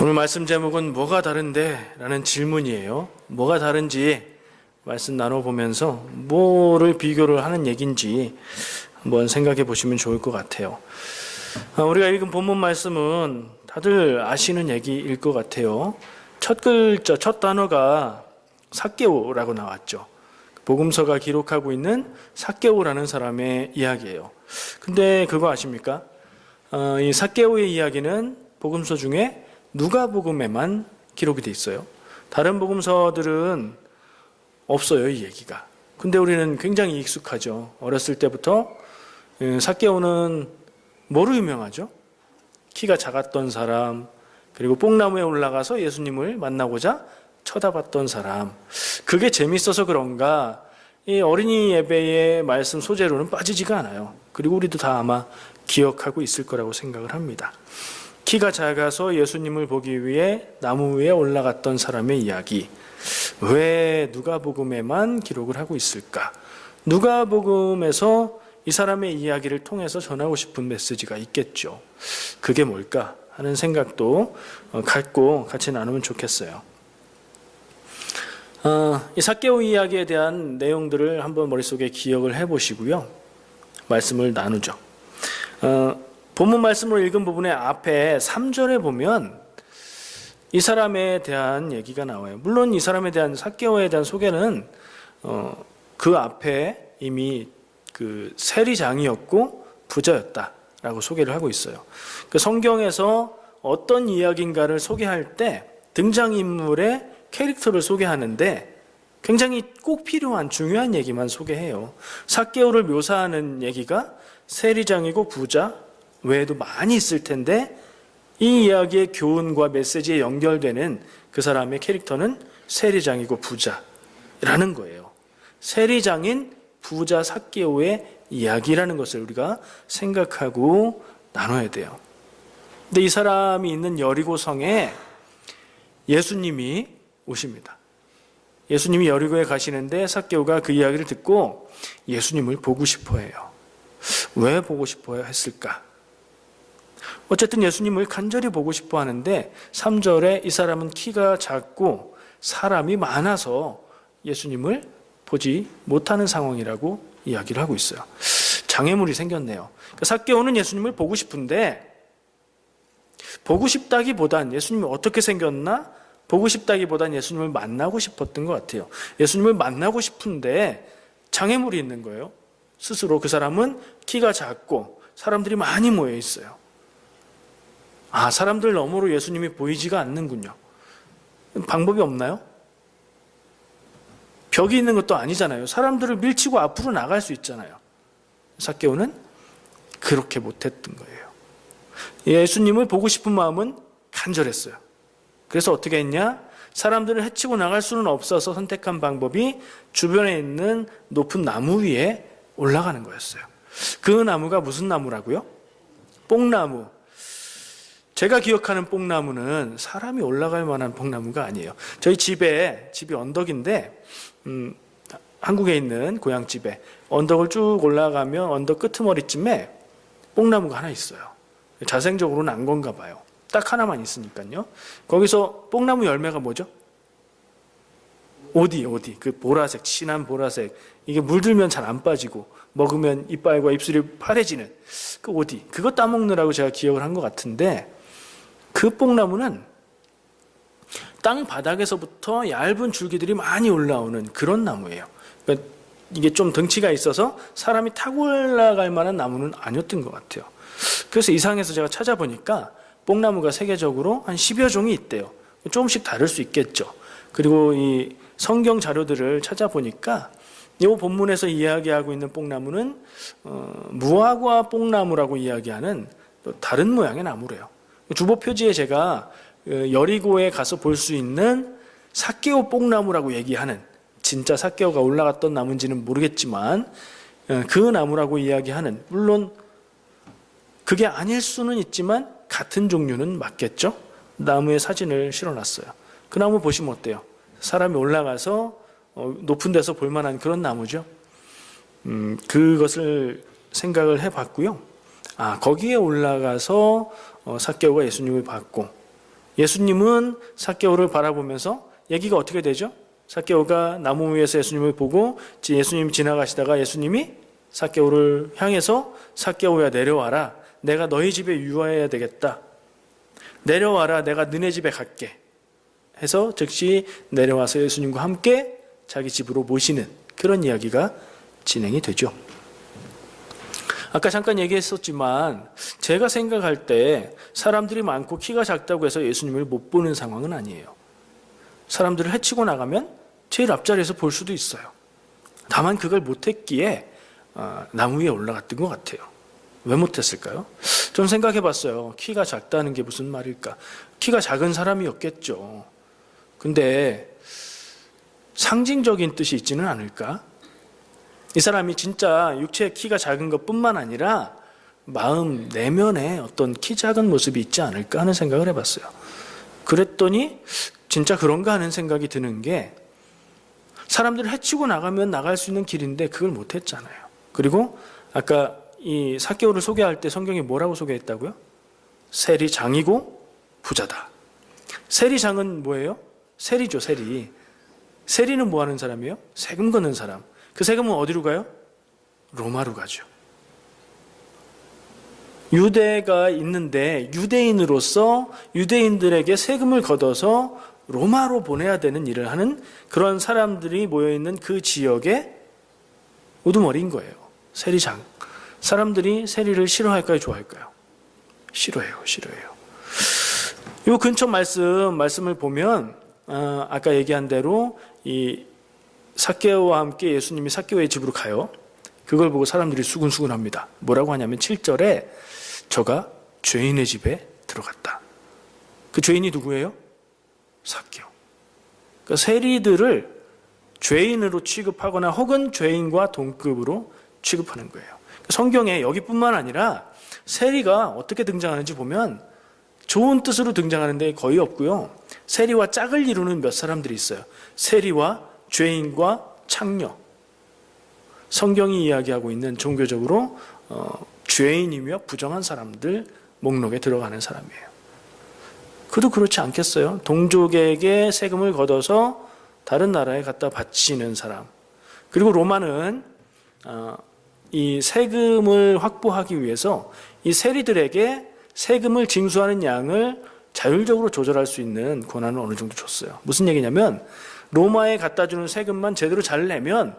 오늘 말씀 제목은 뭐가 다른데? 라는 질문이에요. 뭐가 다른지 말씀 나눠보면서 뭐를 비교를 하는 얘기인지 한번 생각해 보시면 좋을 것 같아요. 우리가 읽은 본문 말씀은 다들 아시는 얘기일 것 같아요. 첫 글자, 첫 단어가 삭개오라고 나왔죠. 복음서가 기록하고 있는 삭개오라는 사람의 이야기예요. 근데 그거 아십니까? 이 삭개오의 이야기는 복음서 중에 누가복음에만 기록이 돼 있어요. 다른 복음서들은 없어요, 이 얘기가. 근데 우리는 굉장히 익숙하죠. 어렸을 때부터 삭개오는 뭐로 유명하죠? 키가 작았던 사람, 그리고 뽕나무에 올라가서 예수님을 만나고자 쳐다봤던 사람. 그게 재밌어서 그런가 이 어린이 예배의 말씀 소재로는 빠지지가 않아요. 그리고 우리도 다 아마 기억하고 있을 거라고 생각을 합니다. 키가 작아서 예수님을 보기 위해 나무 위에 올라갔던 사람의 이야기. 왜 누가복음에만 기록을 하고 있을까? 누가복음에서 이 사람의 이야기를 통해서 전하고 싶은 메시지가 있겠죠. 그게 뭘까 하는 생각도 갖고 같이 나누면 좋겠어요. 이 삭개오 이야기에 대한 내용들을 한번 머릿속에 기억을 해보시고요. 말씀을 나누죠. 본문 말씀으로 읽은 부분의 앞에 3절에 보면 이 사람에 대한 얘기가 나와요. 물론 이 사람에 대한 삭개오에 대한 소개는 그 앞에 이미 그 세리장이었고 부자였다라고 소개를 하고 있어요. 그 성경에서 어떤 이야기인가를 소개할 때 등장인물의 캐릭터를 소개하는데 굉장히 꼭 필요한 중요한 얘기만 소개해요. 삭개오를 묘사하는 얘기가 세리장이고 부자 외에도 많이 있을 텐데 이 이야기의 교훈과 메시지에 연결되는 그 사람의 캐릭터는 세리장이고 부자라는 거예요. 세리장인 부자 삭개오의 이야기라는 것을 우리가 생각하고 나눠야 돼요. 근데 이 사람이 있는 여리고성에 예수님이 오십니다. 예수님이 여리고에 가시는데 삭개오가 그 이야기를 듣고 예수님을 보고 싶어 해요. 왜 보고 싶어 했을까? 어쨌든 예수님을 간절히 보고 싶어 하는데 3절에 이 사람은 키가 작고 사람이 많아서 예수님을 보지 못하는 상황이라고 이야기를 하고 있어요. 장애물이 생겼네요. 그러니까 삭개오는 예수님을 보고 싶은데 보고 싶다기보단 예수님이 어떻게 생겼나? 보고 싶다기보단 예수님을 만나고 싶었던 것 같아요. 예수님을 만나고 싶은데 장애물이 있는 거예요. 스스로 그 사람은 키가 작고 사람들이 많이 모여 있어요. 사람들 너머로 예수님이 보이지가 않는군요. 방법이 없나요? 벽이 있는 것도 아니잖아요. 사람들을 밀치고 앞으로 나갈 수 있잖아요. 삭개오는 그렇게 못했던 거예요. 예수님을 보고 싶은 마음은 간절했어요. 그래서 어떻게 했냐? 사람들을 해치고 나갈 수는 없어서 선택한 방법이 주변에 있는 높은 나무 위에 올라가는 거였어요. 그 나무가 무슨 나무라고요? 뽕나무. 제가 기억하는 뽕나무는 사람이 올라갈 만한 뽕나무가 아니에요. 저희 집이 언덕인데 한국에 있는 고향집에 언덕을 쭉 올라가면 언덕 끄트머리쯤에 뽕나무가 하나 있어요. 자생적으로 난 건가 봐요. 딱 하나만 있으니까요. 거기서 뽕나무 열매가 뭐죠? 오디. 그 보라색, 진한 보라색. 이게 물들면 잘 안 빠지고 먹으면 이빨과 입술이 파래지는 그 오디. 그거 따먹느라고 제가 기억을 한 것 같은데 그 뽕나무는 땅 바닥에서부터 얇은 줄기들이 많이 올라오는 그런 나무예요. 그러니까 이게 좀 덩치가 있어서 사람이 타고 올라갈 만한 나무는 아니었던 것 같아요. 그래서 이상해서 제가 찾아보니까 뽕나무가 세계적으로 한 10여 종이 있대요. 조금씩 다를 수 있겠죠. 그리고 이 성경 자료들을 찾아보니까 이 본문에서 이야기하고 있는 뽕나무는 무화과 뽕나무라고 이야기하는 또 다른 모양의 나무래요. 주보 표지에 제가 여리고에 가서 볼 수 있는 삭개오 뽕나무라고 얘기하는, 진짜 삭개오가 올라갔던 나무인지는 모르겠지만 그 나무라고 이야기하는, 물론 그게 아닐 수는 있지만 같은 종류는 맞겠죠? 나무에 사진을 실어놨어요. 그 나무 보시면 어때요? 사람이 올라가서 높은 데서 볼 만한 그런 나무죠. 그것을 생각을 해봤고요. 거기에 올라가서 삭개오가 예수님을 봤고, 예수님은 삭개오를 바라보면서 얘기가 어떻게 되죠? 삭개오가 나무 위에서 예수님을 보고 예수님이 지나가시다가 예수님이 삭개오를 향해서 삭개오야 내려와라. 내가 너희 집에 유하여야 되겠다. 내려와라. 내가 너네 집에 갈게. 해서 즉시 내려와서 예수님과 함께 자기 집으로 모시는 그런 이야기가 진행이 되죠. 아까 잠깐 얘기했었지만 제가 생각할 때 사람들이 많고 키가 작다고 해서 예수님을 못 보는 상황은 아니에요. 사람들을 해치고 나가면 제일 앞자리에서 볼 수도 있어요. 다만 그걸 못했기에 나무 위에 올라갔던 것 같아요. 왜 못했을까요? 좀 생각해 봤어요. 키가 작다는 게 무슨 말일까? 키가 작은 사람이었겠죠. 근데 상징적인 뜻이 있지는 않을까? 이 사람이 진짜 육체의 키가 작은 것뿐만 아니라 마음 내면에 어떤 키 작은 모습이 있지 않을까 하는 생각을 해봤어요. 그랬더니 진짜 그런가 하는 생각이 드는 게, 사람들을 해치고 나가면 나갈 수 있는 길인데 그걸 못했잖아요. 그리고 아까 이 삭개오를 소개할 때 성경이 뭐라고 소개했다고요? 세리장이고 부자다. 세리장은 뭐예요? 세리죠, 세리. 세리는 뭐 하는 사람이에요? 세금 걷는 사람. 그 세금은 어디로 가요? 로마로 가죠. 유대가 있는데 유대인으로서 유대인들에게 세금을 걷어서 로마로 보내야 되는 일을 하는 그런 사람들이 모여있는 그 지역의 우두머리인 거예요. 세리장. 사람들이 세리를 싫어할까요? 좋아할까요? 싫어해요. 이 근처 말씀을 보면 아까 얘기한 대로 이 삭개오와 함께 예수님이 삭개오의 집으로 가요. 그걸 보고 사람들이 수군수군합니다. 뭐라고 하냐면 7절에 저가 죄인의 집에 들어갔다. 그 죄인이 누구예요? 삭개오. 그러니까 세리들을 죄인으로 취급하거나 혹은 죄인과 동급으로 취급하는 거예요. 성경에 여기뿐만 아니라 세리가 어떻게 등장하는지 보면 좋은 뜻으로 등장하는데 거의 없고요. 세리와 짝을 이루는 몇 사람들이 있어요. 세리와 죄인과 창녀. 성경이 이야기하고 있는 종교적으로 죄인이며 부정한 사람들 목록에 들어가는 사람이에요. 그도 그렇지 않겠어요? 동족에게 세금을 걷어서 다른 나라에 갖다 바치는 사람. 그리고 로마는 이 세금을 확보하기 위해서 이 세리들에게 세금을 징수하는 양을 자율적으로 조절할 수 있는 권한을 어느 정도 줬어요. 무슨 얘기냐면 로마에 갖다 주는 세금만 제대로 잘 내면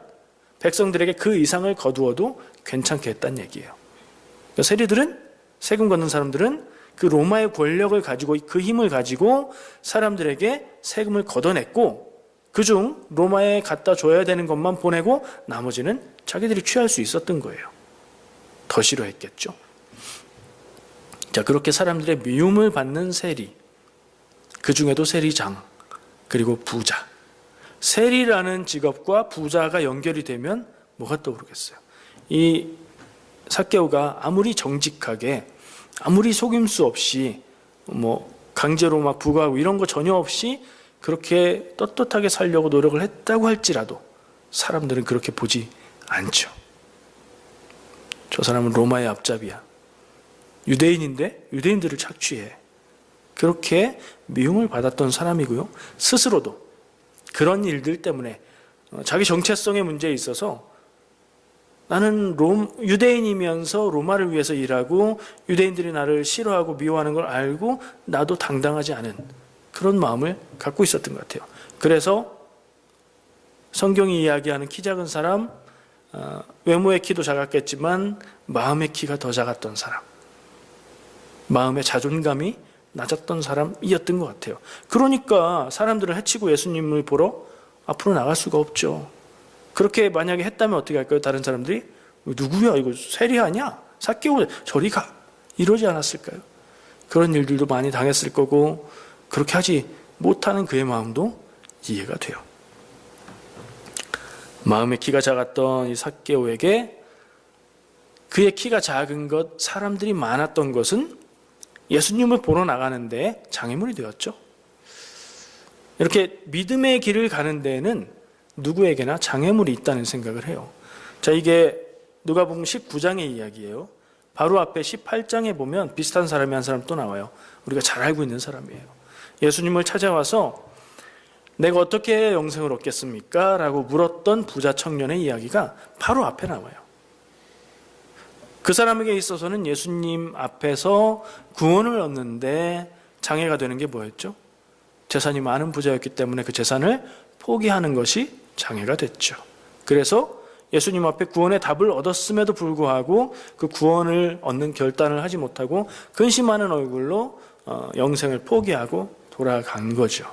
백성들에게 그 이상을 거두어도 괜찮게 했다는 얘기예요. 그러니까 세리들은, 세금 걷는 사람들은 그 로마의 권력을 가지고 그 힘을 가지고 사람들에게 세금을 걷어냈고 그중 로마에 갖다 줘야 되는 것만 보내고 나머지는 자기들이 취할 수 있었던 거예요. 더 싫어했겠죠. 자, 그렇게 사람들의 미움을 받는 세리, 그 중에도 세리장, 그리고 부자. 세리라는 직업과 부자가 연결이 되면 뭐가 떠오르겠어요? 이 삭개오가 아무리 정직하게, 아무리 속임수 없이 강제로 막 부과하고 이런 거 전혀 없이 그렇게 떳떳하게 살려고 노력을 했다고 할지라도 사람들은 그렇게 보지 않죠. 저 사람은 로마의 앞잡이야. 유대인인데 유대인들을 착취해. 그렇게 미움을 받았던 사람이고요. 스스로도 그런 일들 때문에 자기 정체성의 문제에 있어서 나는 유대인이면서 로마를 위해서 일하고 유대인들이 나를 싫어하고 미워하는 걸 알고 나도 당당하지 않은 그런 마음을 갖고 있었던 것 같아요. 그래서 성경이 이야기하는 키 작은 사람, 외모의 키도 작았겠지만 마음의 키가 더 작았던 사람, 마음의 자존감이 낮았던 사람이었던 것 같아요. 그러니까 사람들을 해치고 예수님을 보러 앞으로 나갈 수가 없죠. 그렇게 만약에 했다면 어떻게 할까요? 다른 사람들이 누구야? 이거 세리 아니야? 삭개오 저리 가. 이러지 않았을까요? 그런 일들도 많이 당했을 거고 그렇게 하지 못하는 그의 마음도 이해가 돼요. 마음의 키가 작았던 이 삭개오에게 그의 키가 작은 것, 사람들이 많았던 것은 예수님을 보러 나가는데 장애물이 되었죠. 이렇게 믿음의 길을 가는 데에는 누구에게나 장애물이 있다는 생각을 해요. 자, 이게 누가복음 19장의 이야기예요. 바로 앞에 18장에 보면 비슷한 사람이 한 사람 또 나와요. 우리가 잘 알고 있는 사람이에요. 예수님을 찾아와서 내가 어떻게 영생을 얻겠습니까? 라고 물었던 부자 청년의 이야기가 바로 앞에 나와요. 그 사람에게 있어서는 예수님 앞에서 구원을 얻는데 장애가 되는 게 뭐였죠? 재산이 많은 부자였기 때문에 그 재산을 포기하는 것이 장애가 됐죠. 그래서 예수님 앞에 구원의 답을 얻었음에도 불구하고 그 구원을 얻는 결단을 하지 못하고 근심하는 얼굴로 영생을 포기하고 돌아간 거죠.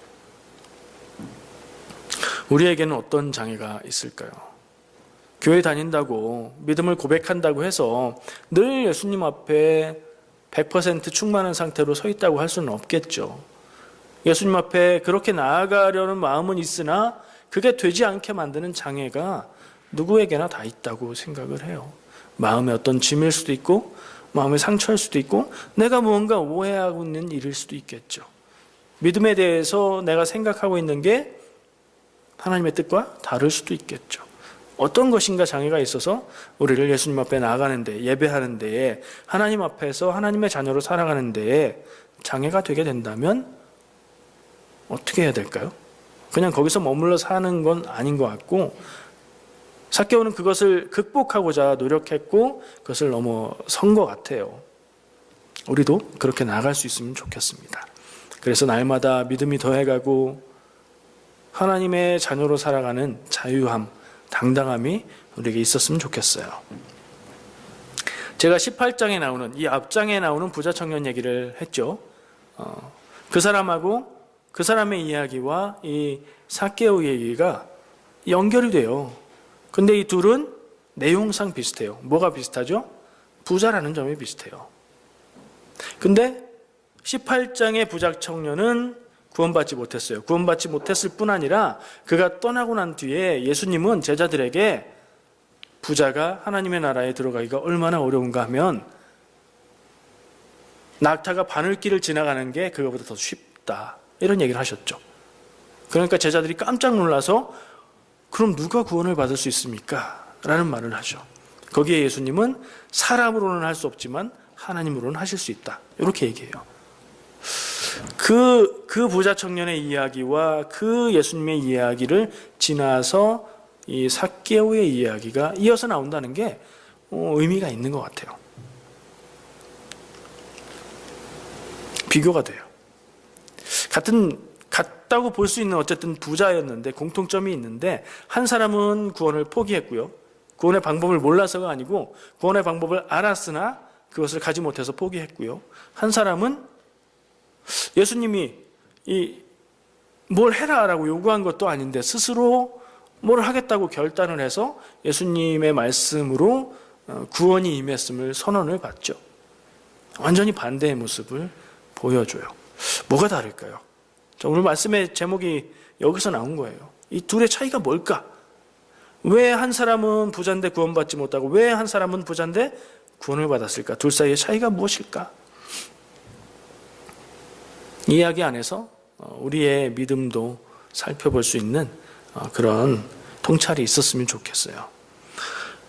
우리에게는 어떤 장애가 있을까요? 교회 다닌다고 믿음을 고백한다고 해서 늘 예수님 앞에 100% 충만한 상태로 서 있다고 할 수는 없겠죠. 예수님 앞에 그렇게 나아가려는 마음은 있으나 그게 되지 않게 만드는 장애가 누구에게나 다 있다고 생각을 해요. 마음의 어떤 짐일 수도 있고 마음의 상처일 수도 있고 내가 무언가 오해하고 있는 일일 수도 있겠죠. 믿음에 대해서 내가 생각하고 있는 게 하나님의 뜻과 다를 수도 있겠죠. 어떤 것인가 장애가 있어서 우리를 예수님 앞에 나아가는 데, 예배하는 데에, 하나님 앞에서 하나님의 자녀로 살아가는 데에 장애가 되게 된다면 어떻게 해야 될까요? 그냥 거기서 머물러 사는 건 아닌 것 같고 삭개오는 그것을 극복하고자 노력했고 그것을 넘어선 것 같아요. 우리도 그렇게 나아갈 수 있으면 좋겠습니다. 그래서 날마다 믿음이 더해가고 하나님의 자녀로 살아가는 자유함, 당당함이 우리에게 있었으면 좋겠어요. 제가 18장에 나오는 이 앞장에 나오는 부자 청년 얘기를 했죠. 그 사람하고 그 사람의 이야기와 이 삭개오 얘기가 연결이 돼요. 근데 이 둘은 내용상 비슷해요. 뭐가 비슷하죠? 부자라는 점이 비슷해요. 근데 18장의 부자 청년은 구원받지 못했어요. 구원받지 못했을 뿐 아니라 그가 떠나고 난 뒤에 예수님은 제자들에게 부자가 하나님의 나라에 들어가기가 얼마나 어려운가 하면 낙타가 바늘길을 지나가는 게 그거보다 더 쉽다. 이런 얘기를 하셨죠. 그러니까 제자들이 깜짝 놀라서 그럼 누가 구원을 받을 수 있습니까? 라는 말을 하죠. 거기에 예수님은 사람으로는 할 수 없지만 하나님으로는 하실 수 있다. 이렇게 얘기해요. 그 부자 청년의 이야기와 그 예수님의 이야기를 지나서 이 삭개오의 이야기가 이어서 나온다는 게 의미가 있는 것 같아요. 비교가 돼요. 같다고 볼 수 있는 어쨌든 부자였는데 공통점이 있는데 한 사람은 구원을 포기했고요. 구원의 방법을 몰라서가 아니고 구원의 방법을 알았으나 그것을 가지 못해서 포기했고요. 한 사람은 예수님이 뭘 해라라고 요구한 것도 아닌데 스스로 뭘 하겠다고 결단을 해서 예수님의 말씀으로 구원이 임했음을 선언을 받죠. 완전히 반대의 모습을 보여줘요. 뭐가 다를까요? 오늘 말씀의 제목이 여기서 나온 거예요. 이 둘의 차이가 뭘까? 왜 한 사람은 부자인데 구원받지 못하고 왜 한 사람은 부자인데 구원을 받았을까? 둘 사이의 차이가 무엇일까? 이 이야기 안에서 우리의 믿음도 살펴볼 수 있는 그런 통찰이 있었으면 좋겠어요.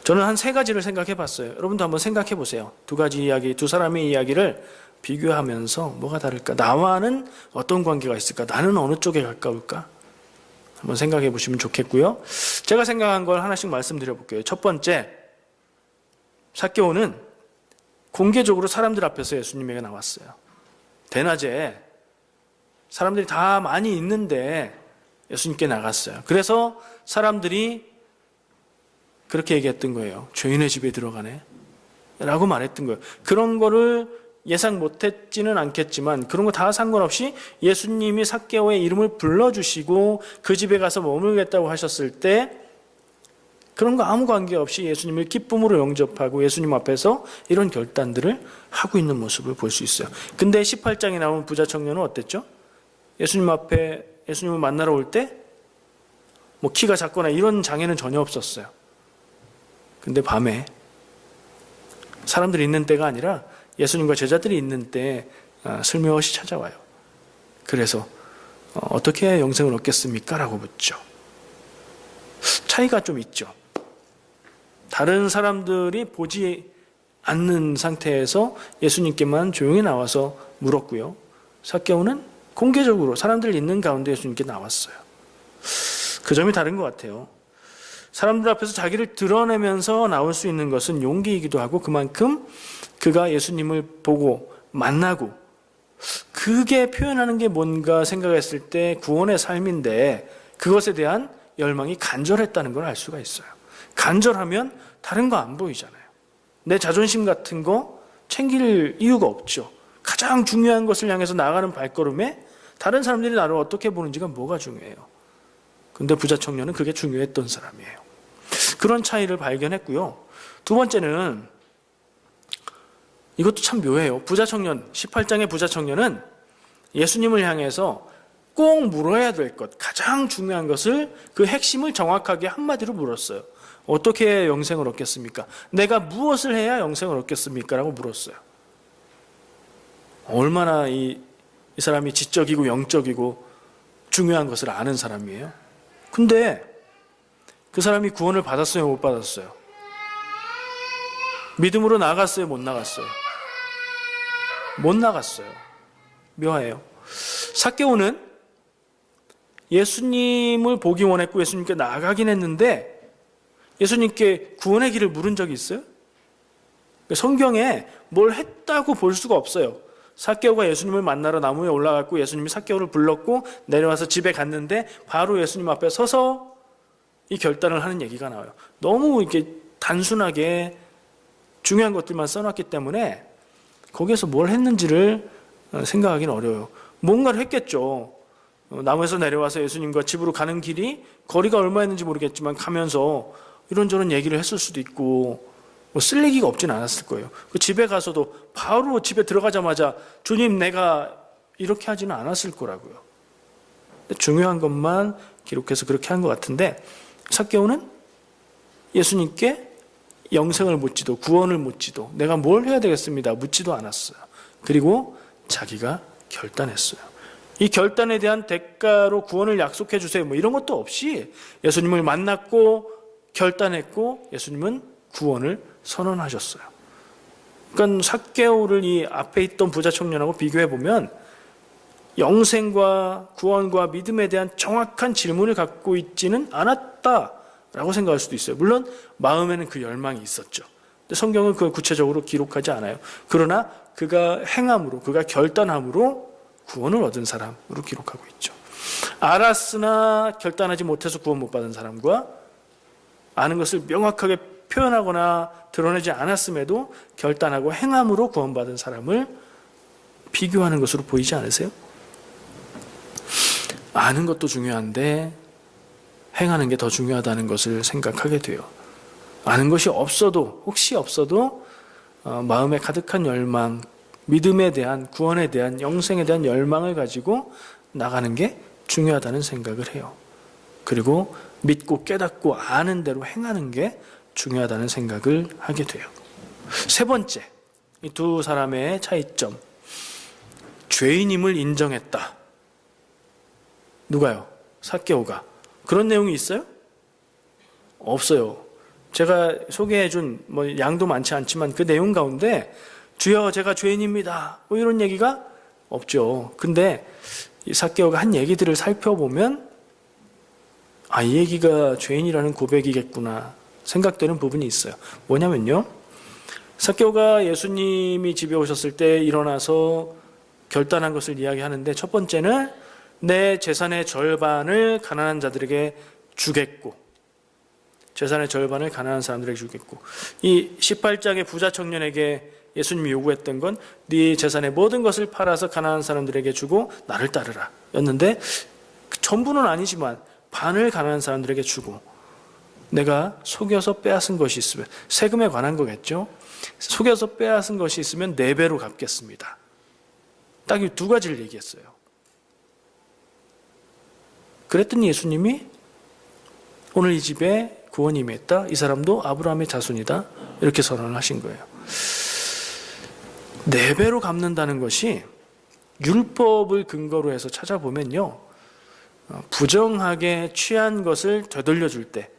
저는 한 세 가지를 생각해 봤어요. 여러분도 한번 생각해 보세요. 두 가지 이야기, 두 사람의 이야기를 비교하면서 뭐가 다를까? 나와는 어떤 관계가 있을까? 나는 어느 쪽에 가까울까? 한번 생각해 보시면 좋겠고요. 제가 생각한 걸 하나씩 말씀드려 볼게요. 첫 번째, 삭개오는 공개적으로 사람들 앞에서 예수님에게 나왔어요. 대낮에 사람들이 다 많이 있는데 예수님께 나갔어요. 그래서 사람들이 그렇게 얘기했던 거예요. 죄인의 집에 들어가네 라고 말했던 거예요. 그런 거를 예상 못했지는 않겠지만 그런 거 다 상관없이 예수님이 삭개오의 이름을 불러주시고 그 집에 가서 머물겠다고 하셨을 때 그런 거 아무 관계없이 예수님을 기쁨으로 영접하고 예수님 앞에서 이런 결단들을 하고 있는 모습을 볼 수 있어요. 근데 18장에 나온 부자 청년은 어땠죠? 예수님 앞에 예수님을 만나러 올 때 뭐 키가 작거나 이런 장애는 전혀 없었어요. 근데 밤에 사람들이 있는 때가 아니라 예수님과 제자들이 있는 때 슬며시 찾아와요. 그래서 어떻게 해야 영생을 얻겠습니까? 라고 묻죠. 차이가 좀 있죠. 다른 사람들이 보지 않는 상태에서 예수님께만 조용히 나와서 물었고요. 삭개오는 공개적으로 사람들 있는 가운데 예수님께 나왔어요. 그 점이 다른 것 같아요. 사람들 앞에서 자기를 드러내면서 나올 수 있는 것은 용기이기도 하고, 그만큼 그가 예수님을 보고 만나고 그게 표현하는 게 뭔가 생각했을 때 구원의 삶인데, 그것에 대한 열망이 간절했다는 걸 알 수가 있어요. 간절하면 다른 거 안 보이잖아요. 내 자존심 같은 거 챙길 이유가 없죠. 가장 중요한 것을 향해서 나가는 발걸음에 다른 사람들이 나를 어떻게 보는지가 뭐가 중요해요. 근데 부자 청년은 그게 중요했던 사람이에요. 그런 차이를 발견했고요. 두 번째는, 이것도 참 묘해요. 부자 청년, 18장의 부자 청년은 예수님을 향해서 꼭 물어야 될 것, 가장 중요한 것을, 그 핵심을 정확하게 한마디로 물었어요. 어떻게 해야 영생을 얻겠습니까? 내가 무엇을 해야 영생을 얻겠습니까? 라고 물었어요. 얼마나 이 사람이 지적이고 영적이고 중요한 것을 아는 사람이에요. 근데 그 사람이 구원을 받았어요, 못 받았어요? 믿음으로 나갔어요, 못 나갔어요? 못 나갔어요. 묘해요. 삭개오는 예수님을 보기 원했고 예수님께 나가긴 했는데 예수님께 구원의 길을 물은 적이 있어요? 성경에 뭘 했다고 볼 수가 없어요. 삭개오가 예수님을 만나러 나무에 올라갔고 예수님이 삭개오를 불렀고 내려와서 집에 갔는데 바로 예수님 앞에 서서 이 결단을 하는 얘기가 나와요. 너무 이렇게 단순하게 중요한 것들만 써놨기 때문에 거기에서 뭘 했는지를 생각하기는 어려워요. 뭔가를 했겠죠. 나무에서 내려와서 예수님과 집으로 가는 길이 거리가 얼마였는지 모르겠지만 가면서 이런저런 얘기를 했을 수도 있고, 뭐 쓸 얘기가 없진 않았을 거예요. 그 집에 가서도 바로 집에 들어가자마자 주님 내가 이렇게 하지는 않았을 거라고요. 중요한 것만 기록해서 그렇게 한 것 같은데, 삭개오는 예수님께 영생을 묻지도 구원을 묻지도 내가 뭘 해야 되겠습니다 묻지도 않았어요. 그리고 자기가 결단했어요. 이 결단에 대한 대가로 구원을 약속해 주세요 뭐 이런 것도 없이 예수님을 만났고 결단했고 예수님은 구원을 선언하셨어요. 그러니까 삭개오를 이 앞에 있던 부자 청년하고 비교해 보면 영생과 구원과 믿음에 대한 정확한 질문을 갖고 있지는 않았다라고 생각할 수도 있어요. 물론 마음에는 그 열망이 있었죠. 근데 성경은 그걸 구체적으로 기록하지 않아요. 그러나 그가 행함으로, 그가 결단함으로 구원을 얻은 사람으로 기록하고 있죠. 알았으나 결단하지 못해서 구원 못 받은 사람과 아는 것을 명확하게 표현하거나 드러내지 않았음에도 결단하고 행함으로 구원받은 사람을 비교하는 것으로 보이지 않으세요? 아는 것도 중요한데 행하는 게 더 중요하다는 것을 생각하게 돼요. 아는 것이 없어도, 혹시 없어도 마음에 가득한 열망, 믿음에 대한, 구원에 대한, 영생에 대한 열망을 가지고 나가는 게 중요하다는 생각을 해요. 그리고 믿고 깨닫고 아는 대로 행하는 게 중요하다는 생각을 하게 돼요. 세 번째, 이 두 사람의 차이점. 죄인임을 인정했다. 누가요? 삭개오가. 그런 내용이 있어요? 없어요. 제가 소개해준 양도 많지 않지만 그 내용 가운데 주여 제가 죄인입니다 뭐 이런 얘기가 없죠. 근데 이 삭개오가 한 얘기들을 살펴보면 이 얘기가 죄인이라는 고백이겠구나 생각되는 부분이 있어요. 뭐냐면요, 삭개오가 예수님이 집에 오셨을 때 일어나서 결단한 것을 이야기하는데, 첫 번째는 내 재산의 절반을 가난한 자들에게 주겠고, 재산의 절반을 가난한 사람들에게 주겠고, 이 18장의 부자 청년에게 예수님이 요구했던 건 네 재산의 모든 것을 팔아서 가난한 사람들에게 주고 나를 따르라 였는데, 전부는 아니지만 반을 가난한 사람들에게 주고, 내가 속여서 빼앗은 것이 있으면, 세금에 관한 거겠죠. 속여서 빼앗은 것이 있으면 4배로 갚겠습니다. 딱 이 두 가지를 얘기했어요. 그랬더니 예수님이 오늘 이 집에 구원이 임했다. 이 사람도 아브라함의 자손이다. 이렇게 선언을 하신 거예요. 4배로 갚는다는 것이 율법을 근거로 해서 찾아보면요, 부정하게 취한 것을 되돌려줄 때,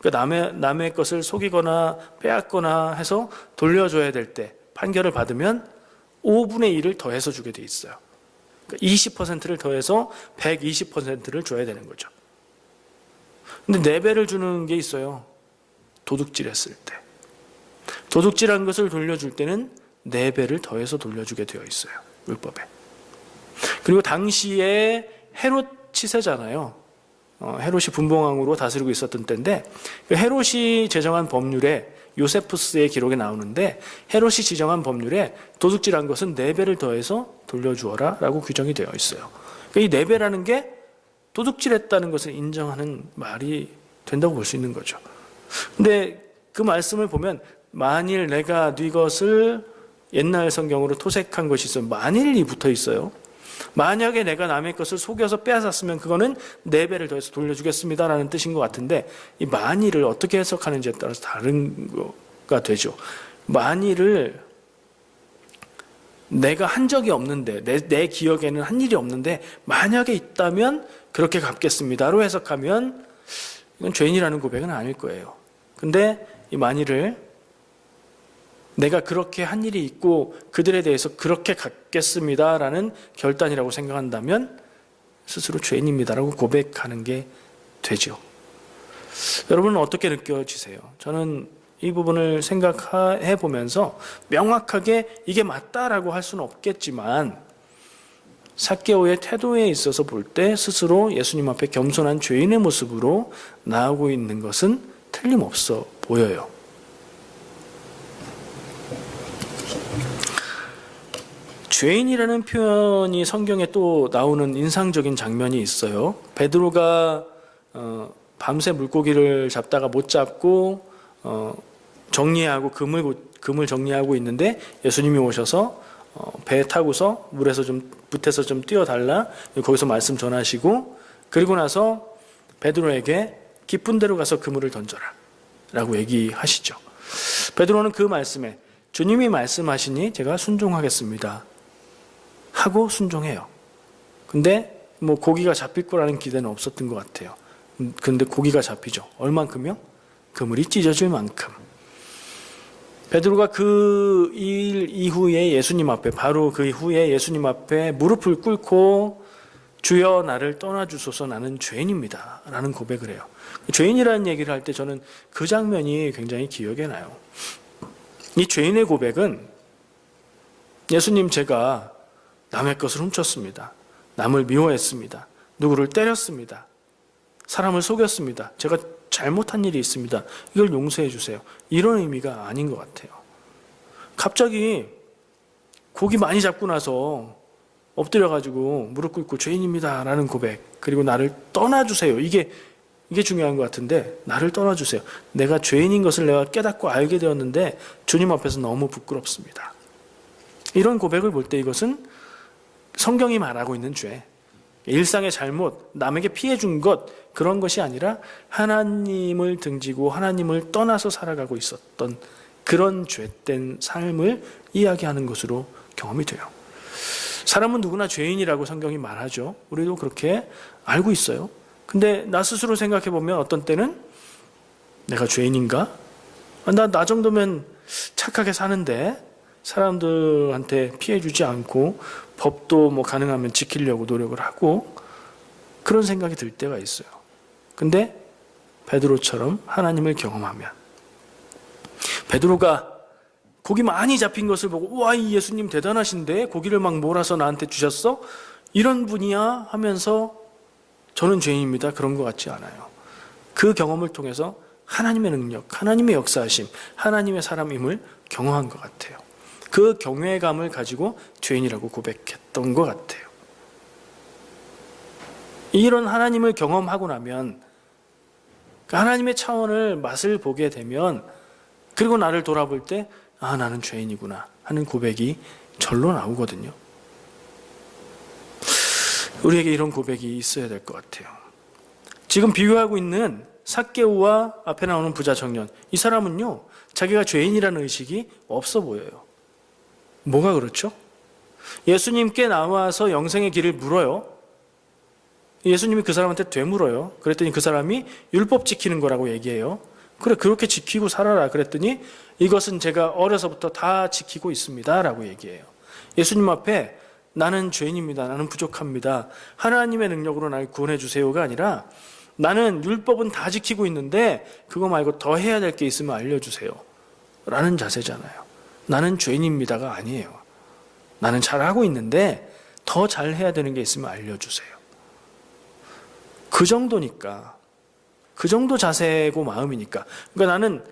그러니까 남의 것을 속이거나 빼앗거나 해서 돌려줘야 될 때 판결을 받으면 5분의 1을 더해서 주게 돼 있어요. 그러니까 20%를 더해서 120%를 줘야 되는 거죠. 근데 4배를 주는 게 있어요. 도둑질했을 때. 도둑질한 것을 돌려줄 때는 4배를 더해서 돌려주게 되어 있어요. 율법에. 그리고 당시에 헤롯 치세잖아요. 헤롯이 분봉왕으로 다스리고 있었던 때인데 헤롯이 제정한 법률에 요세푸스의 기록에 나오는데 헤롯이 지정한 법률에 도둑질한 것은 4배를 더해서 돌려주어라 라고 규정이 되어 있어요. 그러니까 이 4배라는 게 도둑질했다는 것을 인정하는 말이 된다고 볼 수 있는 거죠. 근데 그 말씀을 보면 만일 내가 네 것을 옛날 성경으로 토색한 것이 있으면 만일이 붙어 있어요. 만약에 내가 남의 것을 속여서 빼앗았으면 그거는 4배를 더해서 돌려주겠습니다라는 뜻인 것 같은데 이 만일을 어떻게 해석하는지에 따라서 다른 거가 되죠. 만일을 내가 한 적이 없는데 내 기억에는 한 일이 없는데 만약에 있다면 그렇게 갚겠습니다로 해석하면 이건 죄인이라는 고백은 아닐 거예요. 근데 이 만일을 내가 그렇게 한 일이 있고 그들에 대해서 그렇게 갚겠습니다라는 결단이라고 생각한다면 스스로 죄인입니다라고 고백하는 게 되죠. 여러분은 어떻게 느껴지세요? 저는 이 부분을 생각해 보면서 명확하게 이게 맞다라고 할 수는 없겠지만 삭개오의 태도에 있어서 볼 때 스스로 예수님 앞에 겸손한 죄인의 모습으로 나오고 있는 것은 틀림없어 보여요. 죄인이라는 표현이 성경에 또 나오는 인상적인 장면이 있어요. 베드로가 밤새 물고기를 잡다가 못 잡고 정리하고 금을 정리하고 있는데 예수님이 오셔서 배에 타고서 붓에서 좀 띄워달라 거기서 말씀 전하시고 그리고 나서 베드로에게 깊은 데로 가서 그물을 던져라 라고 얘기하시죠. 베드로는 그 말씀에 주님이 말씀하시니 제가 순종하겠습니다 하고 순종해요. 근데 뭐 고기가 잡힐 거라는 기대는 없었던 것 같아요. 근데 고기가 잡히죠. 얼만큼요? 그물이 찢어질 만큼. 베드로가 그 일 이후에 예수님 앞에 바로 그 후에 예수님 앞에 무릎을 꿇고 주여 나를 떠나주소서 나는 죄인입니다 라는 고백을 해요. 죄인이라는 얘기를 할 때 저는 그 장면이 굉장히 기억에 나요. 이 죄인의 고백은 예수님 제가 남의 것을 훔쳤습니다. 남을 미워했습니다. 누구를 때렸습니다. 사람을 속였습니다. 제가 잘못한 일이 있습니다. 이걸 용서해 주세요. 이런 의미가 아닌 것 같아요. 갑자기 고기 많이 잡고 나서 엎드려가지고 무릎 꿇고 죄인입니다 라는 고백 그리고 나를 떠나주세요. 이게 중요한 것 같은데 나를 떠나주세요. 내가 죄인인 것을 내가 깨닫고 알게 되었는데 주님 앞에서 너무 부끄럽습니다. 이런 고백을 볼 때 이것은 성경이 말하고 있는 죄, 일상의 잘못, 남에게 피해 준 것 그런 것이 아니라 하나님을 등지고 하나님을 떠나서 살아가고 있었던 그런 죄된 삶을 이야기하는 것으로 경험이 돼요. 사람은 누구나 죄인이라고 성경이 말하죠. 우리도 그렇게 알고 있어요. 근데 나 스스로 생각해 보면 어떤 때는 내가 죄인인가? 나 정도면 착하게 사는데 사람들한테 피해 주지 않고 법도 뭐 가능하면 지키려고 노력을 하고 그런 생각이 들 때가 있어요. 근데 베드로처럼 하나님을 경험하면 베드로가 고기 많이 잡힌 것을 보고 와, 이 예수님 대단하신데 고기를 막 몰아서 나한테 주셨어? 이런 분이야 하면서 저는 죄인입니다. 그런 것 같지 않아요. 그 경험을 통해서 하나님의 능력, 하나님의 역사하심, 하나님의 사람임을 경험한 것 같아요. 그 경외감을 가지고 죄인이라고 고백했던 것 같아요. 이런 하나님을 경험하고 나면 하나님의 차원을 맛을 보게 되면 그리고 나를 돌아볼 때 아, 나는 죄인이구나 하는 고백이 절로 나오거든요. 우리에게 이런 고백이 있어야 될 것 같아요. 지금 비유하고 있는 삭개오와 앞에 나오는 부자 청년, 이 사람은요 자기가 죄인이라는 의식이 없어 보여요. 뭐가 그렇죠? 예수님께 나와서 영생의 길을 물어요. 예수님이 그 사람한테 되물어요. 그랬더니 그 사람이 율법 지키는 거라고 얘기해요. 그래, 그렇게 지키고 살아라. 그랬더니 이것은 제가 어려서부터 다 지키고 있습니다 라고 얘기해요. 예수님 앞에 나는 죄인입니다. 나는 부족합니다. 하나님의 능력으로 날 구원해 주세요가 아니라 나는 율법은 다 지키고 있는데 그거 말고 더 해야 될 게 있으면 알려주세요 라는 자세잖아요. 나는 죄인입니다가 아니에요. 나는 잘하고 있는데 더 잘해야 되는 게 있으면 알려주세요. 그 정도니까, 그 정도 자세고 마음이니까. 그러니까 나는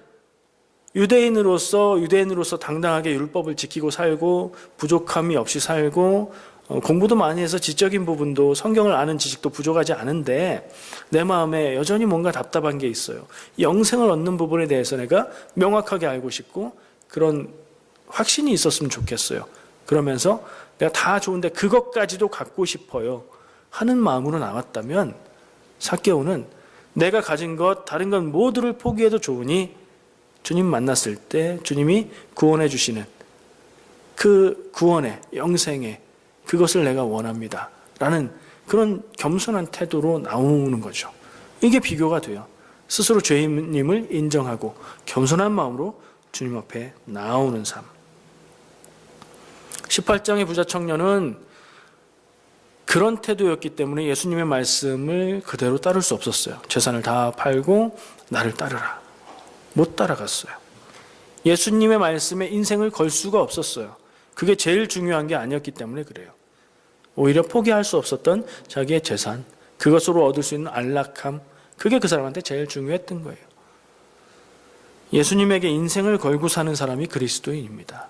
유대인으로서 당당하게 율법을 지키고 살고 부족함이 없이 살고 공부도 많이 해서 지적인 부분도 성경을 아는 지식도 부족하지 않은데 내 마음에 여전히 뭔가 답답한 게 있어요. 영생을 얻는 부분에 대해서 내가 명확하게 알고 싶고 그런 확신이 있었으면 좋겠어요. 그러면서 내가 다 좋은데 그것까지도 갖고 싶어요 하는 마음으로 나왔다면 삭개오는 내가 가진 것 다른 것 모두를 포기해도 좋으니 주님 만났을 때 주님이 구원해 주시는 그 구원의 영생의 그것을 내가 원합니다 라는 그런 겸손한 태도로 나오는 거죠. 이게 비교가 돼요. 스스로 죄인임을 인정하고 겸손한 마음으로 주님 앞에 나오는 삶. 18장의 부자 청년은 그런 태도였기 때문에 예수님의 말씀을 그대로 따를 수 없었어요. 재산을 다 팔고 나를 따르라. 못 따라갔어요. 예수님의 말씀에 인생을 걸 수가 없었어요. 그게 제일 중요한 게 아니었기 때문에 그래요. 오히려 포기할 수 없었던 자기의 재산, 그것으로 얻을 수 있는 안락함, 그게 그 사람한테 제일 중요했던 거예요. 예수님에게 인생을 걸고 사는 사람이 그리스도인입니다.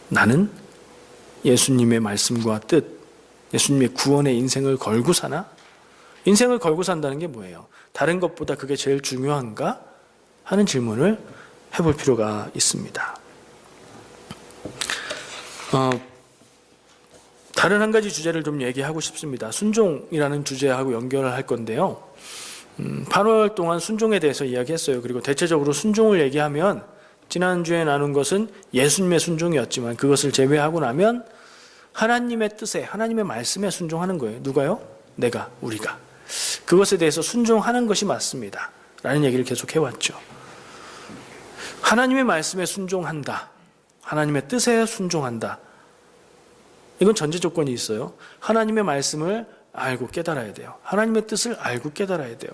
나는 예수님의 말씀과 뜻, 예수님의 구원의 인생을 걸고 사나? 인생을 걸고 산다는 게 뭐예요? 다른 것보다 그게 제일 중요한가? 하는 질문을 해볼 필요가 있습니다. 다른 한 가지 주제를 좀 얘기하고 싶습니다. 순종이라는 주제하고 연결을 할 건데요. 8월 동안 순종에 대해서 이야기했어요. 그리고 대체적으로 순종을 얘기하면 지난주에 나눈 것은 예수님의 순종이었지만 그것을 제외하고 나면 하나님의 뜻에, 하나님의 말씀에 순종하는 거예요. 누가요? 내가, 우리가. 그것에 대해서 순종하는 것이 맞습니다 라는 얘기를 계속 해왔죠. 하나님의 말씀에 순종한다, 하나님의 뜻에 순종한다, 이건 전제 조건이 있어요. 하나님의 말씀을 알고 깨달아야 돼요. 하나님의 뜻을 알고 깨달아야 돼요.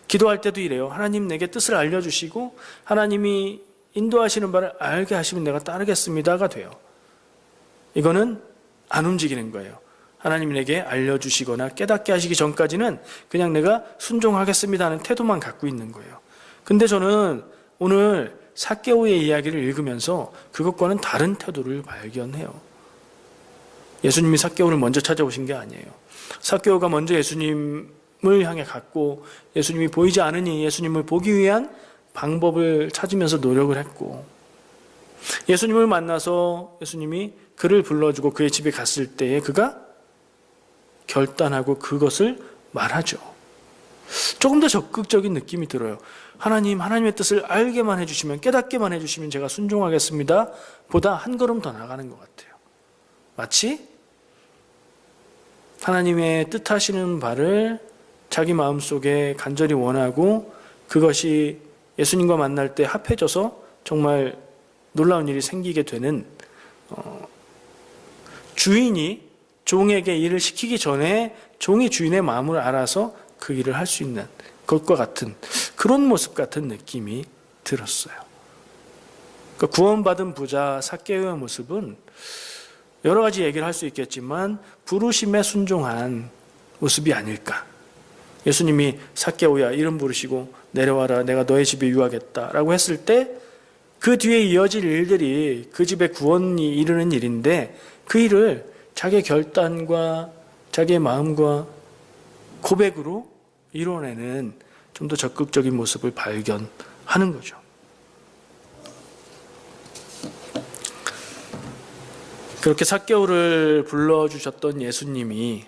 기도할 때도 이래요. 하나님 내게 뜻을 알려주시고 하나님이 인도하시는 바를 알게 하시면 내가 따르겠습니다가 돼요. 이거는 안 움직이는 거예요. 하나님이 내게 알려주시거나 깨닫게 하시기 전까지는 그냥 내가 순종하겠습니다 하는 태도만 갖고 있는 거예요. 근데 저는 오늘 삭개오의 이야기를 읽으면서 그것과는 다른 태도를 발견해요. 예수님이 삭개오를 먼저 찾아오신 게 아니에요. 삭개오가 먼저 예수님을 향해 갔고 예수님이 보이지 않으니 예수님을 보기 위한 방법을 찾으면서 노력을 했고 예수님을 만나서 예수님이 그를 불러주고 그의 집에 갔을 때에 그가 결단하고 그것을 말하죠. 조금 더 적극적인 느낌이 들어요. 하나님, 하나님의 뜻을 알게만 해주시면, 깨닫게만 해주시면 제가 순종하겠습니다 보다 한 걸음 더 나가는 것 같아요. 마치 하나님의 뜻하시는 바를 자기 마음속에 간절히 원하고 그것이 예수님과 만날 때 합해져서 정말 놀라운 일이 생기게 되는 주인이 종에게 일을 시키기 전에 종이 주인의 마음을 알아서 그 일을 할 수 있는 것과 같은 그런 모습 같은 느낌이 들었어요. 그러니까 구원받은 부자 삭개오의 모습은 여러 가지 얘기를 할 수 있겠지만 부르심에 순종한 모습이 아닐까. 예수님이 삭개오야 이름 부르시고 내려와라 내가 너의 집에 유하겠다 라고 했을 때 그 뒤에 이어질 일들이 그 집에 구원이 이르는 일인데 그 일을 자기의 결단과 자기의 마음과 고백으로 이뤄내는 좀 더 적극적인 모습을 발견하는 거죠. 그렇게 삭개오를 불러주셨던 예수님이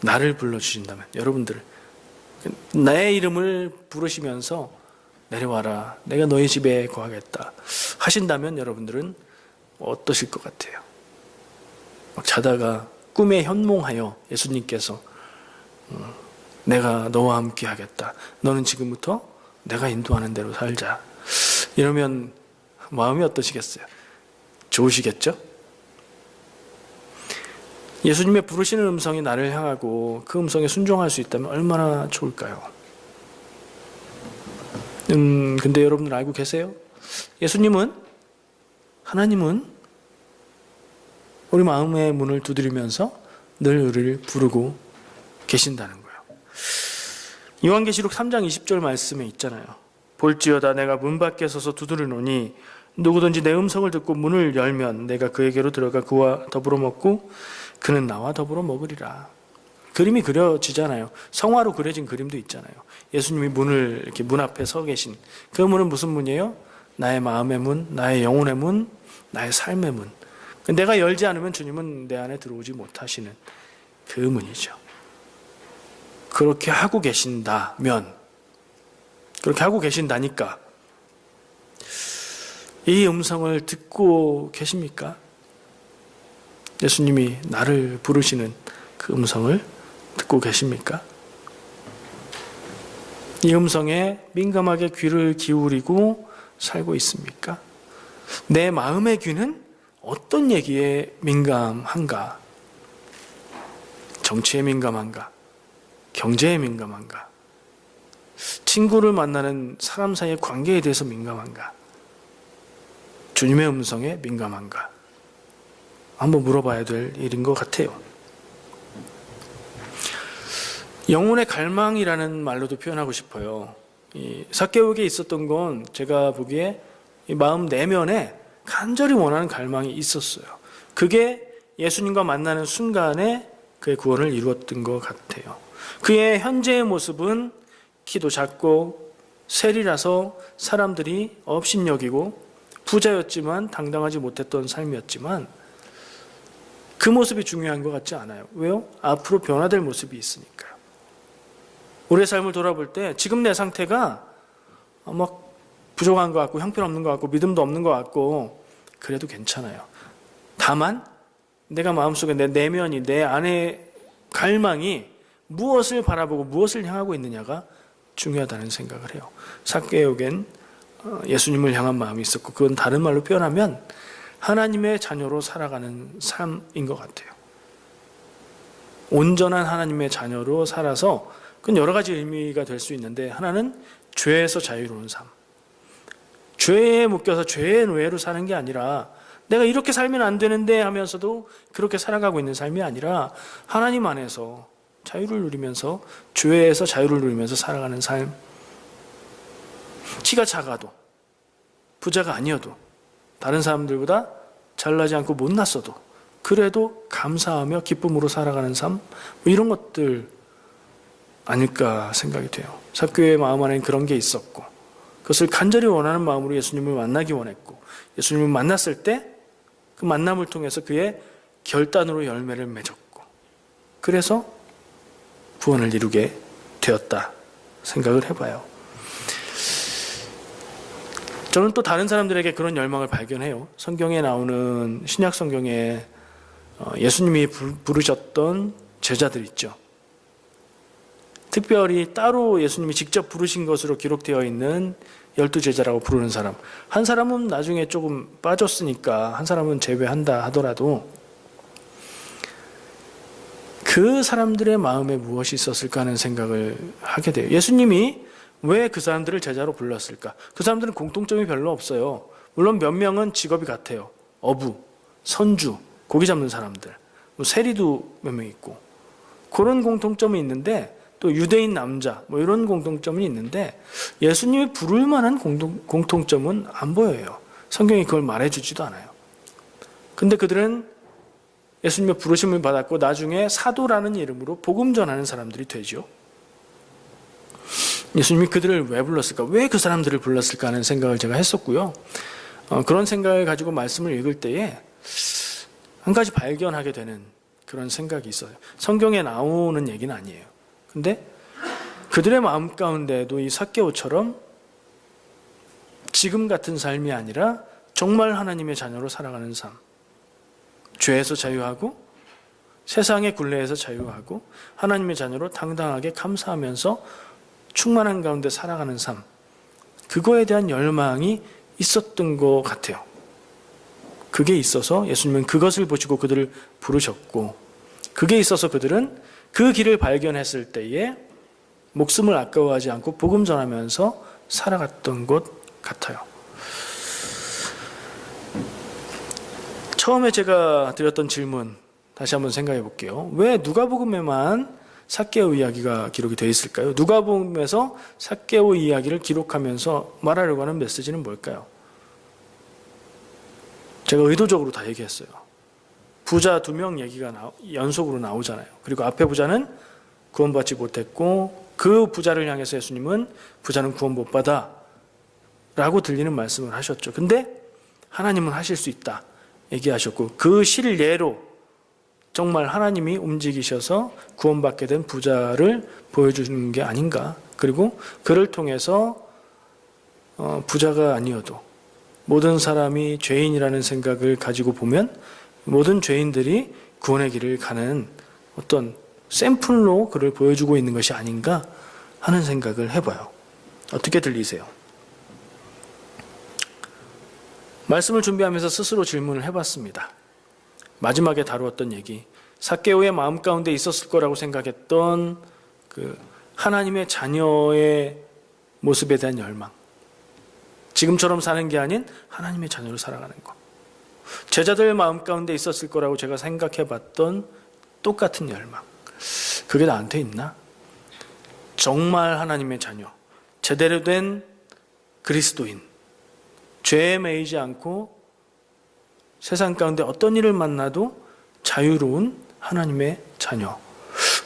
나를 불러주신다면, 여러분들 내 이름을 부르시면서 내려와라 내가 너희 집에 거하겠다 하신다면 여러분들은 어떠실 것 같아요? 막 자다가 꿈에 현몽하여 예수님께서 내가 너와 함께 하겠다. 너는 지금부터 내가 인도하는 대로 살자. 이러면 마음이 어떠시겠어요? 좋으시겠죠? 예수님의 부르시는 음성이 나를 향하고 그 음성에 순종할 수 있다면 얼마나 좋을까요? 근데 여러분들 알고 계세요? 하나님은 우리 마음의 문을 두드리면서 늘 우리를 부르고 계신다는 거예요. 요한계시록 3장 20절 말씀에 있잖아요. 볼지어다 내가 문 밖에 서서 두드리노니 누구든지 내 음성을 듣고 문을 열면 내가 그에게로 들어가 그와 더불어 먹고 그는 나와 더불어 먹으리라. 그림이 그려지잖아요. 성화로 그려진 그림도 있잖아요. 예수님이 문을 이렇게 문 앞에 서 계신 그 문은 무슨 문이에요? 나의 마음의 문, 나의 영혼의 문, 나의 삶의 문. 내가 열지 않으면 주님은 내 안에 들어오지 못하시는 그 문이죠. 그렇게 하고 계신다면, 그렇게 하고 계신다니까 이 음성을 듣고 계십니까? 예수님이 나를 부르시는 그 음성을 듣고 계십니까? 이 음성에 민감하게 귀를 기울이고 살고 있습니까? 내 마음의 귀는 어떤 얘기에 민감한가? 정치에 민감한가? 경제에 민감한가? 친구를 만나는 사람 사이의 관계에 대해서 민감한가? 주님의 음성에 민감한가? 한번 물어봐야 될 일인 것 같아요. 영혼의 갈망이라는 말로도 표현하고 싶어요. 이 삭개오에게 있었던 건 제가 보기에 이 마음 내면에 간절히 원하는 갈망이 있었어요. 그게 예수님과 만나는 순간에 그의 구원을 이루었던 것 같아요. 그의 현재의 모습은 키도 작고 세리라서 사람들이 업신여기고 부자였지만 당당하지 못했던 삶이었지만 그 모습이 중요한 것 같지 않아요. 왜요? 앞으로 변화될 모습이 있으니까요. 우리의 삶을 돌아볼 때 지금 내 상태가 막 부족한 것 같고 형편없는 것 같고 믿음도 없는 것 같고 그래도 괜찮아요. 다만 내가 마음속에 내 내면이 내 안의 갈망이 무엇을 바라보고 무엇을 향하고 있느냐가 중요하다는 생각을 해요. 삭개오겐 예수님을 향한 마음이 있었고 그건 다른 말로 표현하면 하나님의 자녀로 살아가는 삶인 것 같아요. 온전한 하나님의 자녀로 살아서 그건 여러 가지 의미가 될 수 있는데 하나는 죄에서 자유로운 삶. 죄에 묶여서 죄의 노예로 사는 게 아니라 내가 이렇게 살면 안 되는데 하면서도 그렇게 살아가고 있는 삶이 아니라 하나님 안에서 자유를 누리면서 죄에서 자유를 누리면서 살아가는 삶. 키가 작아도 부자가 아니어도 다른 사람들보다 잘나지 않고 못났어도 그래도 감사하며 기쁨으로 살아가는 삶, 이런 것들 아닐까 생각이 돼요. 삭개오의 마음 안에는 그런 게 있었고 그것을 간절히 원하는 마음으로 예수님을 만나기 원했고 예수님을 만났을 때 그 만남을 통해서 그의 결단으로 열매를 맺었고 그래서 구원을 이루게 되었다 생각을 해봐요. 저는 또 다른 사람들에게 그런 열망을 발견해요. 성경에 나오는 신약 성경에 예수님이 부르셨던 제자들 있죠. 특별히 따로 예수님이 직접 부르신 것으로 기록되어 있는 12제자라고 부르는 사람. 한 사람은 나중에 조금 빠졌으니까 한 사람은 제외한다 하더라도 그 사람들의 마음에 무엇이 있었을까 하는 생각을 하게 돼요. 예수님이 왜 그 사람들을 제자로 불렀을까? 그 사람들은 공통점이 별로 없어요. 물론 몇 명은 직업이 같아요. 어부, 선주, 고기 잡는 사람들, 세리도 몇 명 있고 그런 공통점이 있는데 또 유대인 남자 이런 공통점이 있는데 예수님이 부를 만한 공통점은 안 보여요. 성경이 그걸 말해주지도 않아요. 근데 그들은 예수님의 부르심을 받았고 나중에 사도라는 이름으로 복음 전하는 사람들이 되죠. 예수님이 그들을 왜 불렀을까? 왜 그 사람들을 불렀을까 하는 생각을 제가 했었고요. 그런 생각을 가지고 말씀을 읽을 때에 한 가지 발견하게 되는 그런 생각이 있어요. 성경에 나오는 얘기는 아니에요. 근데 그들의 마음 가운데도 이 삭개오처럼 지금 같은 삶이 아니라 정말 하나님의 자녀로 살아가는 삶, 죄에서 자유하고 세상의 굴레에서 자유하고 하나님의 자녀로 당당하게 감사하면서 충만한 가운데 살아가는 삶, 그거에 대한 열망이 있었던 것 같아요. 그게 있어서 예수님은 그것을 보시고 그들을 부르셨고, 그게 있어서 그들은 그 길을 발견했을 때에 목숨을 아까워하지 않고 복음 전하면서 살아갔던 것 같아요. 처음에 제가 드렸던 질문 다시 한번 생각해 볼게요. 왜 누가복음에만 삭개오 이야기가 기록이 되어 있을까요? 누가복음에서 삭개오 이야기를 기록하면서 말하려고 하는 메시지는 뭘까요? 제가 의도적으로 다 얘기했어요. 부자 2명 얘기가 연속으로 나오잖아요. 그리고 앞에 부자는 구원받지 못했고 그 부자를 향해서 예수님은 부자는 구원 못 받아 라고 들리는 말씀을 하셨죠. 근데 하나님은 하실 수 있다 얘기하셨고, 그 실례로 정말 하나님이 움직이셔서 구원받게 된 부자를 보여주는 게 아닌가. 그리고 그를 통해서 부자가 아니어도 모든 사람이 죄인이라는 생각을 가지고 보면 모든 죄인들이 구원의 길을 가는 어떤 샘플로 그를 보여주고 있는 것이 아닌가 하는 생각을 해봐요. 어떻게 들리세요? 말씀을 준비하면서 스스로 질문을 해봤습니다. 마지막에 다루었던 얘기, 삭개오의 마음 가운데 있었을 거라고 생각했던 그 하나님의 자녀의 모습에 대한 열망, 지금처럼 사는 게 아닌 하나님의 자녀로 살아가는 것, 제자들 마음 가운데 있었을 거라고 제가 생각해봤던 똑같은 열망, 그게 나한테 있나? 정말 하나님의 자녀, 제대로 된 그리스도인, 죄에 매이지 않고 세상 가운데 어떤 일을 만나도 자유로운 하나님의 자녀,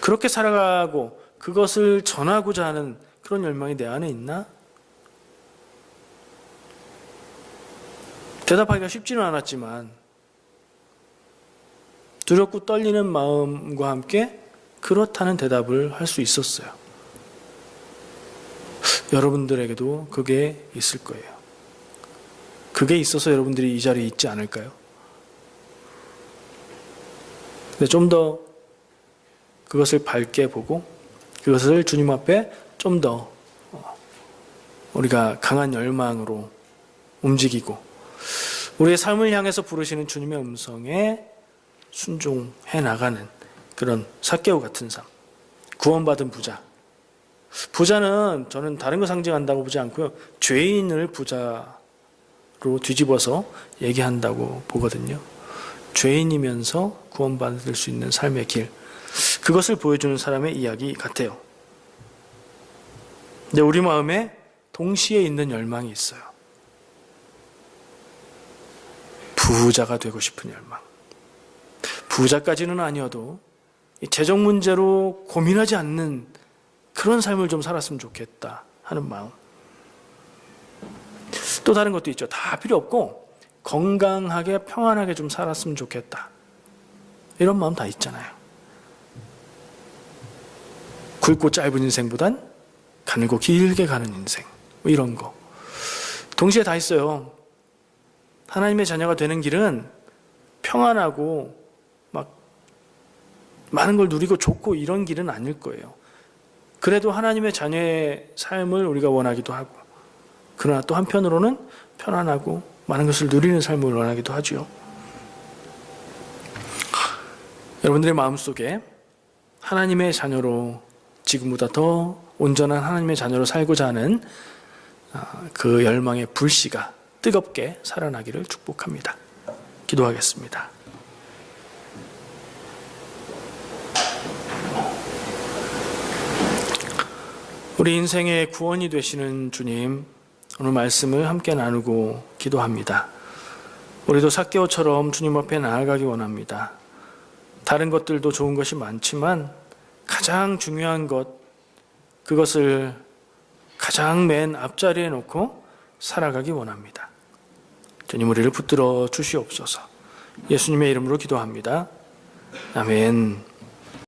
그렇게 살아가고 그것을 전하고자 하는 그런 열망이 내 안에 있나? 대답하기가 쉽지는 않았지만 두렵고 떨리는 마음과 함께 그렇다는 대답을 할 수 있었어요. 여러분들에게도 그게 있을 거예요. 그게 있어서 여러분들이 이 자리에 있지 않을까요? 근데 좀 더 그것을 밝게 보고 그것을 주님 앞에 좀 더 우리가 강한 열망으로 움직이고 우리의 삶을 향해서 부르시는 주님의 음성에 순종해 나가는 그런 삭개오 같은 삶, 구원받은 부자. 부자는 저는 다른 거 상징한다고 보지 않고요, 죄인을 부자로 뒤집어서 얘기한다고 보거든요. 죄인이면서 구원받을 수 있는 삶의 길, 그것을 보여주는 사람의 이야기 같아요. 근데 우리 마음에 동시에 있는 열망이 있어요. 부자가 되고 싶은 열망. 부자까지는 아니어도 재정 문제로 고민하지 않는 그런 삶을 좀 살았으면 좋겠다 하는 마음. 또 다른 것도 있죠. 다 필요 없고 건강하게 평안하게 좀 살았으면 좋겠다, 이런 마음 다 있잖아요. 굵고 짧은 인생보단 가늘고 길게 가는 인생, 뭐 이런 거 동시에 다 있어요. 하나님의 자녀가 되는 길은 평안하고 막 많은 걸 누리고 좋고 이런 길은 아닐 거예요. 그래도 하나님의 자녀의 삶을 우리가 원하기도 하고, 그러나 또 한편으로는 편안하고 많은 것을 누리는 삶을 원하기도 하죠. 여러분들의 마음속에 하나님의 자녀로 지금보다 더 온전한 하나님의 자녀로 살고자 하는 그 열망의 불씨가 뜨겁게 살아나기를 축복합니다. 기도하겠습니다. 우리 인생의 구원이 되시는 주님, 오늘 말씀을 함께 나누고 기도합니다. 우리도 삭개오처럼 주님 앞에 나아가기 원합니다. 다른 것들도 좋은 것이 많지만 가장 중요한 것, 그것을 가장 맨 앞자리에 놓고 살아가기 원합니다. 주님, 우리를 붙들어 주시옵소서. 예수님의 이름으로 기도합니다. 아멘.